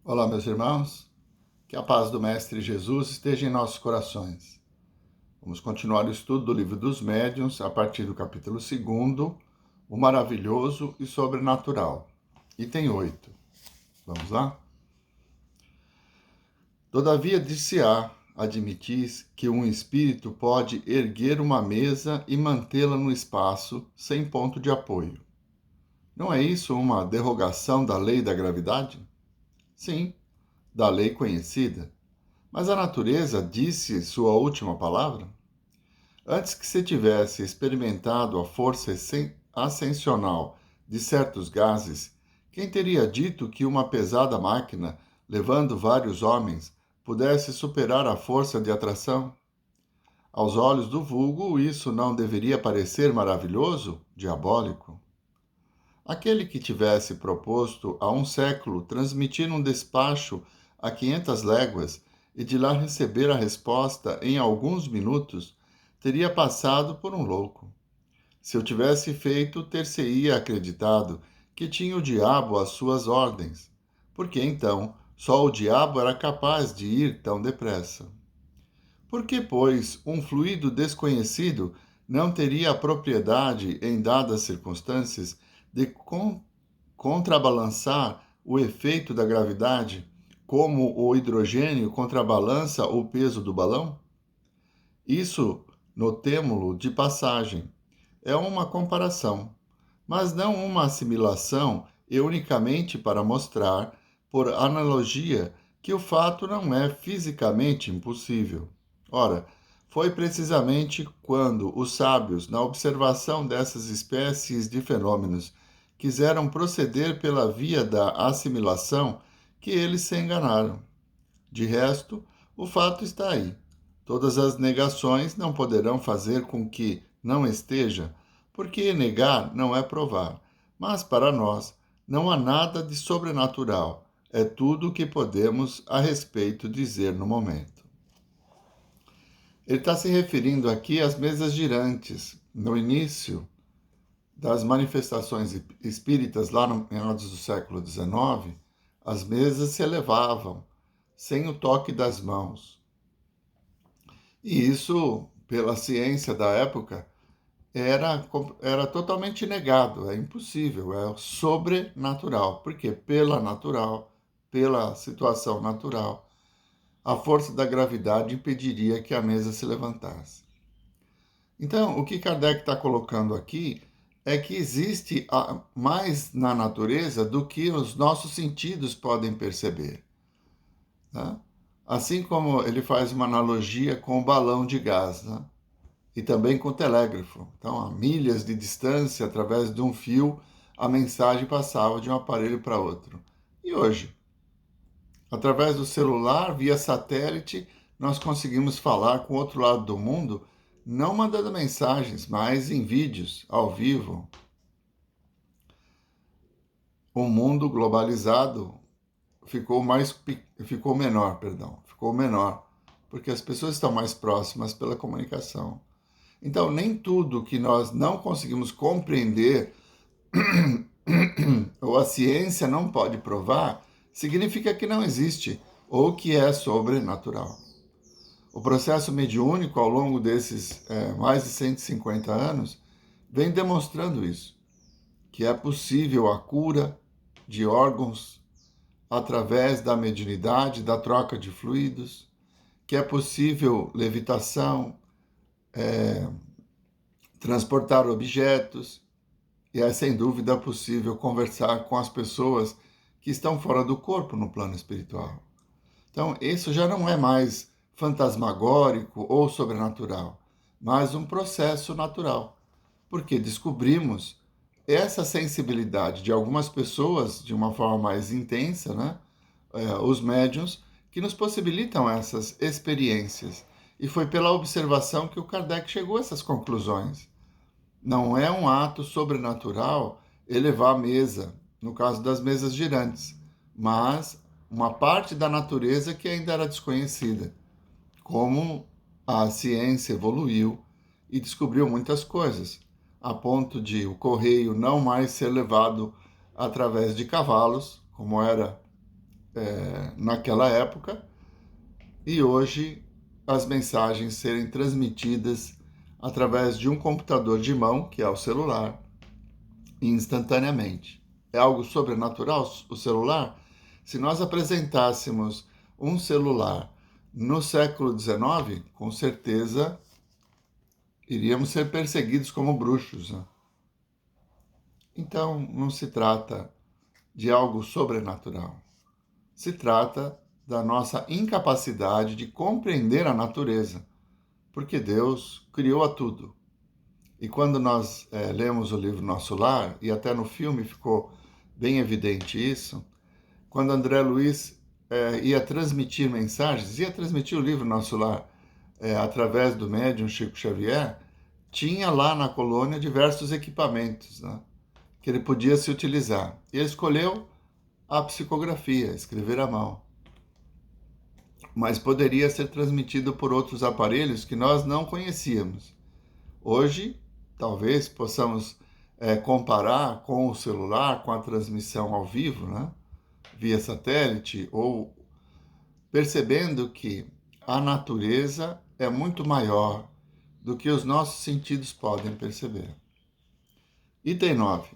Olá, meus irmãos. Que a paz do Mestre Jesus esteja em nossos corações. Vamos continuar o estudo do Livro dos Médiuns, a partir do capítulo 2, o maravilhoso e sobrenatural. Item 8. Vamos lá? Todavia, dir-se-á, admitis que um espírito pode erguer uma mesa e mantê-la no espaço sem ponto de apoio. Não é isso uma derrogação da lei da gravidade? Sim, da lei conhecida. Mas a natureza disse sua última palavra? Antes que se tivesse experimentado a força ascensional de certos gases, quem teria dito que uma pesada máquina, levando vários homens, pudesse superar a força de atração? Aos olhos do vulgo, isso não deveria parecer maravilhoso, diabólico? Aquele que tivesse proposto há um século transmitir um despacho a 500 léguas e de lá receber a resposta em alguns minutos, teria passado por um louco. Se eu tivesse feito, ter-se-ia acreditado que tinha o diabo às suas ordens, porque então só o diabo era capaz de ir tão depressa. Por que, pois, um fluido desconhecido não teria a propriedade, em dadas circunstâncias, de contrabalançar o efeito da gravidade, como o hidrogênio contrabalança o peso do balão? Isso, notemo-lo de passagem, é uma comparação, mas não uma assimilação e unicamente para mostrar, por analogia, que o fato não é fisicamente impossível. Ora, foi precisamente quando os sábios, na observação dessas espécies de fenômenos, quiseram proceder pela via da assimilação, que eles se enganaram. De resto, o fato está aí. Todas as negações não poderão fazer com que não esteja, porque negar não é provar. Mas para nós, não há nada de sobrenatural. É tudo o que podemos a respeito dizer no momento. Ele está se referindo aqui às mesas girantes. No início das manifestações espíritas, lá no meados do século XIX, as mesas se elevavam, sem o toque das mãos. E isso, pela ciência da época, era totalmente negado, é impossível, é sobrenatural. Porque pela situação natural, a força da gravidade impediria que a mesa se levantasse. Então, o que Kardec está colocando aqui é que existe mais na natureza do que os nossos sentidos podem perceber. Né? Assim como ele faz uma analogia com o balão de gás, né? E também com o telégrafo. Então, a milhas de distância, através de um fio, a mensagem passava de um aparelho para outro. E hoje, através do celular, via satélite, nós conseguimos falar com o outro lado do mundo, não mandando mensagens, mas em vídeos, ao vivo. O mundo globalizado ficou menor, porque as pessoas estão mais próximas pela comunicação. Então, nem tudo que nós não conseguimos compreender ou a ciência não pode provar, significa que não existe ou que é sobrenatural. O processo mediúnico, ao longo desses mais de 150 anos, vem demonstrando isso, que é possível a cura de órgãos através da mediunidade, da troca de fluidos, que é possível levitação, transportar objetos, e é sem dúvida possível conversar com as pessoas que estão fora do corpo no plano espiritual. Então, isso já não é mais fantasmagórico ou sobrenatural, mas um processo natural, porque descobrimos essa sensibilidade de algumas pessoas de uma forma mais intensa, né? Os médiuns, que nos possibilitam essas experiências. E foi pela observação que o Kardec chegou a essas conclusões. Não é um ato sobrenatural elevar a mesa, no caso das mesas girantes, mas uma parte da natureza que ainda era desconhecida. Como a ciência evoluiu e descobriu muitas coisas, a ponto de o correio não mais ser levado através de cavalos, como era naquela época, e hoje as mensagens serem transmitidas através de um computador de mão, que é o celular, instantaneamente. É algo sobrenatural o celular? Se nós apresentássemos um celular no século XIX, com certeza iríamos ser perseguidos como bruxos, né? Então, não se trata de algo sobrenatural. Se trata da nossa incapacidade de compreender a natureza, porque Deus criou a tudo. E quando nós lemos o livro Nosso Lar, e até no filme ficou bem evidente isso, quando André Luiz ia transmitir mensagens, ia transmitir o livro Nosso Lar através do médium Chico Xavier, tinha lá na colônia diversos equipamentos, né, que ele podia se utilizar. E ele escolheu a psicografia, escrever à mão. Mas poderia ser transmitido por outros aparelhos que nós não conhecíamos. Hoje, talvez possamos comparar com o celular, com a transmissão ao vivo, né, via satélite, ou percebendo que a natureza é muito maior do que os nossos sentidos podem perceber. Item 9.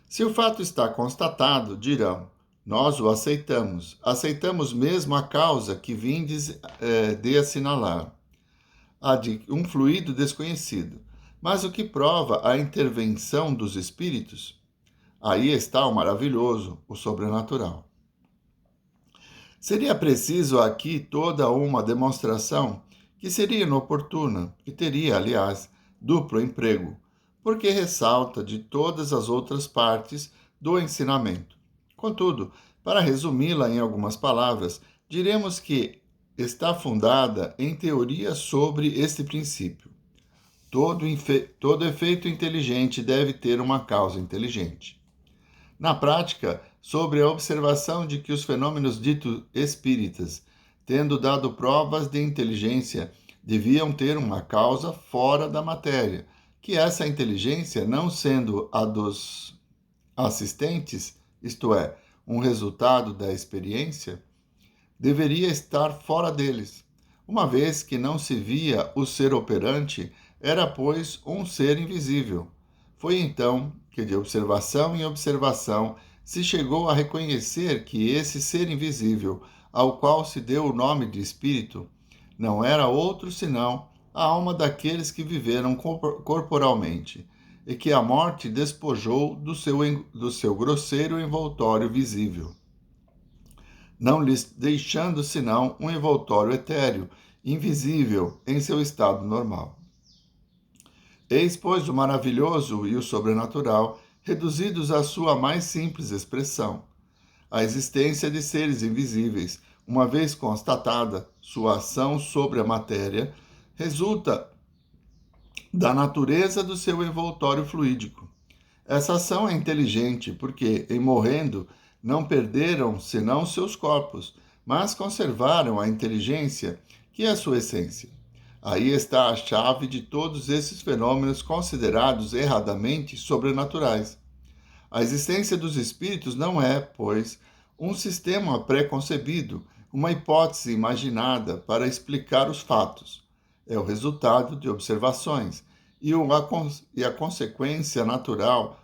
Se o fato está constatado, dirão, nós o aceitamos. Aceitamos mesmo a causa que vindes de assinalar, a de um fluido desconhecido. Mas o que prova a intervenção dos espíritos? Aí está o maravilhoso, o sobrenatural. Seria preciso aqui toda uma demonstração que seria inoportuna e teria, aliás, duplo emprego, porque ressalta de todas as outras partes do ensinamento. Contudo, para resumi-la em algumas palavras, diremos que está fundada em teoria sobre este princípio. Todo efeito inteligente deve ter uma causa inteligente. Na prática, sobre a observação de que os fenômenos ditos espíritas, tendo dado provas de inteligência, deviam ter uma causa fora da matéria, que essa inteligência, não sendo a dos assistentes, isto é, um resultado da experiência, deveria estar fora deles, uma vez que não se via o ser operante, era, pois, um ser invisível. Foi então que, de observação em observação, se chegou a reconhecer que esse ser invisível, ao qual se deu o nome de espírito, não era outro senão a alma daqueles que viveram corporalmente, e que a morte despojou do seu grosseiro envoltório visível, não lhes deixando senão um envoltório etéreo, invisível em seu estado normal. Eis, pois, o maravilhoso e o sobrenatural, reduzidos à sua mais simples expressão. A existência de seres invisíveis, uma vez constatada sua ação sobre a matéria, resulta da natureza do seu envoltório fluídico. Essa ação é inteligente porque, em morrendo, não perderam senão seus corpos, mas conservaram a inteligência, que é a sua essência. Aí está a chave de todos esses fenômenos considerados erradamente sobrenaturais. A existência dos espíritos não é, pois, um sistema pré-concebido, uma hipótese imaginada para explicar os fatos. É o resultado de observações e a consequência natural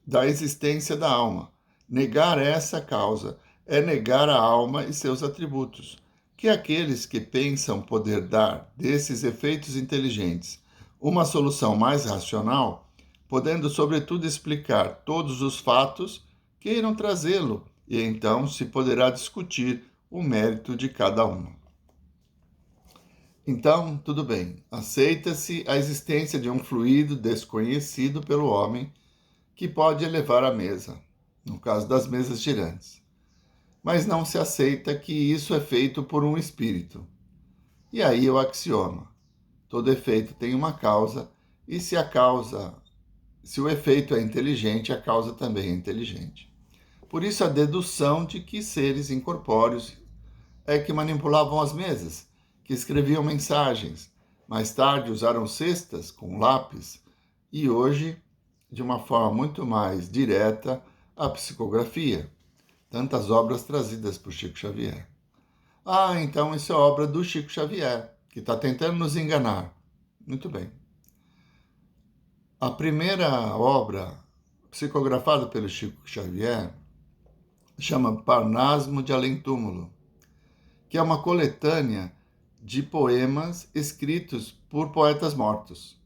da existência da alma. Negar essa causa é negar a alma e seus atributos, que aqueles que pensam poder dar desses efeitos inteligentes uma solução mais racional, podendo sobretudo explicar todos os fatos, queiram trazê-lo, e então se poderá discutir o mérito de cada um. Então, tudo bem, aceita-se a existência de um fluido desconhecido pelo homem que pode elevar a mesa, no caso das mesas girantes. Mas não se aceita que isso é feito por um espírito. E aí o axioma: todo efeito tem uma causa, e se o efeito é inteligente, a causa também é inteligente. Por isso a dedução de que seres incorpóreos é que manipulavam as mesas, que escreviam mensagens, mais tarde usaram cestas com lápis, e hoje, de uma forma muito mais direta, a psicografia. Tantas obras trazidas por Chico Xavier. Ah, então isso é obra do Chico Xavier, que está tentando nos enganar. Muito bem. A primeira obra psicografada pelo Chico Xavier chama Parnasmo de Além-Túmulo, que é uma coletânea de poemas escritos por poetas mortos.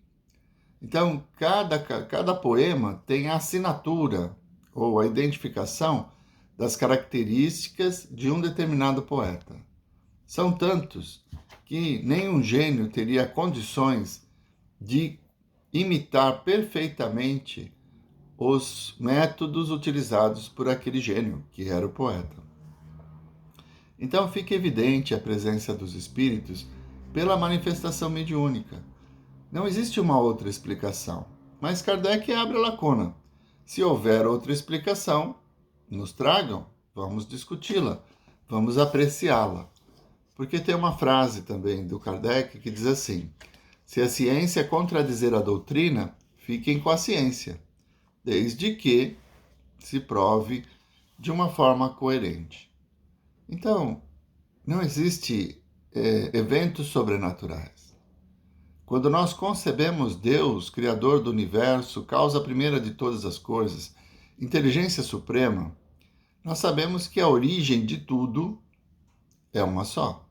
Então, cada poema tem a assinatura ou a identificação das características de um determinado poeta. São tantos que nenhum gênio teria condições de imitar perfeitamente os métodos utilizados por aquele gênio, que era o poeta. Então fica evidente a presença dos espíritos pela manifestação mediúnica. Não existe uma outra explicação, mas Kardec abre a lacuna. Se houver outra explicação, nos tragam, vamos discuti-la, vamos apreciá-la. Porque tem uma frase também do Kardec que diz assim: se a ciência contradizer a doutrina, fiquem com a ciência, desde que se prove de uma forma coerente. Então, não existe eventos sobrenaturais. Quando nós concebemos Deus, Criador do universo, causa primeira de todas as coisas, inteligência suprema, nós sabemos que a origem de tudo é uma só.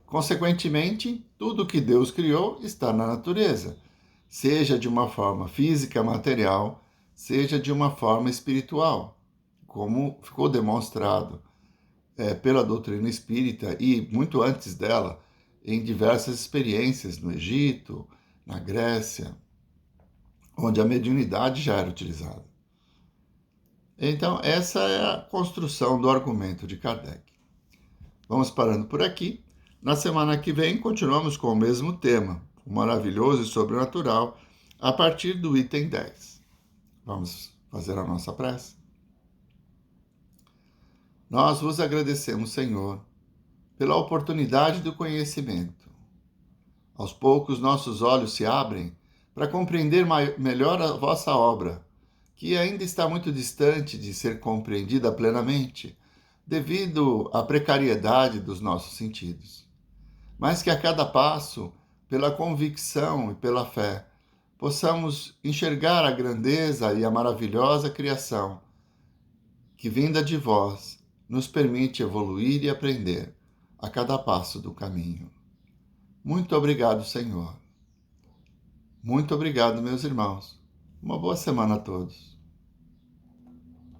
Consequentemente, tudo que Deus criou está na natureza, seja de uma forma física, material, seja de uma forma espiritual, como ficou demonstrado pela doutrina espírita e, muito antes dela, em diversas experiências no Egito, na Grécia, onde a mediunidade já era utilizada. Então, essa é a construção do argumento de Kardec. Vamos parando por aqui. Na semana que vem, continuamos com o mesmo tema, o maravilhoso e sobrenatural, a partir do item 10. Vamos fazer a nossa prece? Nós vos agradecemos, Senhor, pela oportunidade do conhecimento. Aos poucos nossos olhos se abrem para compreender melhor a vossa obra, que ainda está muito distante de ser compreendida plenamente, devido à precariedade dos nossos sentidos. Mas que a cada passo, pela convicção e pela fé, possamos enxergar a grandeza e a maravilhosa criação que, vinda de vós, nos permite evoluir e aprender a cada passo do caminho. Muito obrigado, Senhor. Muito obrigado, meus irmãos. Uma boa semana a todos.